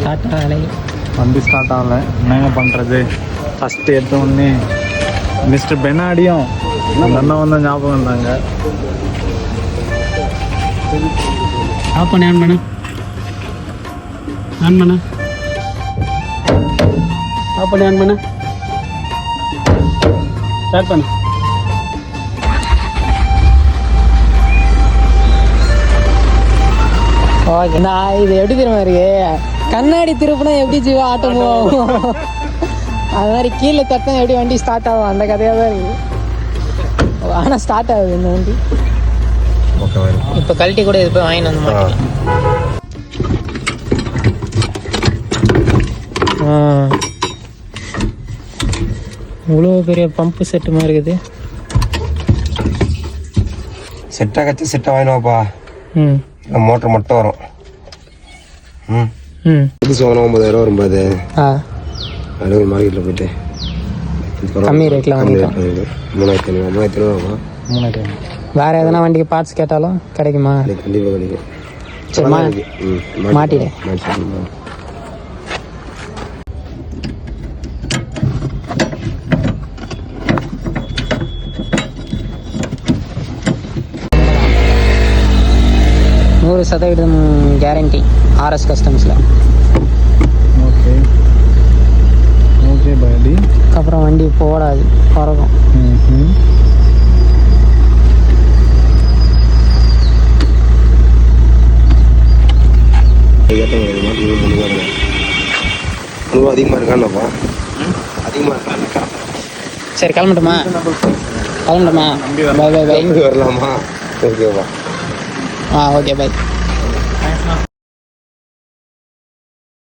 Start ஆகலை. வண்டி start ஆகலை. என்னங்க பண்ணுறது? ஃபஸ்ட்டு எடுத்த உடனே மிஸ்டர் பெனாடியும் அண்ணன் வந்து ஞாபகம் இருந்தாங்க. ஆஃப் பண்ண ஆன் பண்ண ஆன் பண்ண ஆஃப் பண்ணி ஆன் பண்ண ஸ்டார்ட் பண்ணு. ஓகே, நான் இது எப்படி தெரியுமா இருக்கு, கண்ணாடி திருப்பினா எப்படி ஜீவா ஆட்டம் போகும் அது மாதிரி கீழே தட்டினா எப்படி வண்டி ஸ்டார்ட் ஆகும், அந்த கதையாக தான் இருக்குது. ஆனால் ஸ்டார்ட் ஆகுது இந்த வண்டி. இப்போ கழட்டி கூட இது போய் வாங்கிட்டு வந்து மாட்டேன். இவ்வளோ பெரிய பம்பு செட்டு மாதிரி இருக்குது. செட்டாக கட்சி செட்டை வாங்கினோப்பா. ம், மோட்டர் மட்டும் வரும். ம் ம், புதுசு வாங்கினா 9,000 வரும்போது ஆ அப்படியே ஒரு மார்க்கெட்டில் போயிட்டு கம்மி ரேட்டில் வாங்கிக்கலாம். 3,500 ஆகும். 3,000. வேறு எதனா வண்டிக்கு பார்ட்ஸ் கேட்டாலும் கிடைக்குமா? கண்டிப்பாக கிடைக்கும். சரி, மாட்டிடு. %100 guarantee RS கஸ்டம்ஸில். Okay okay body. அப்புறம் வண்டி போடாது, பறக்கும். ம். அதிகமாக இருக்கான்ப்பா, அதிகமாக இருக்கா? சரி, கிளம்பட்டுமா? கிளம்பட்டுமா? Bye bye bye. வரலாமா? ஓகேவா? Okay, by.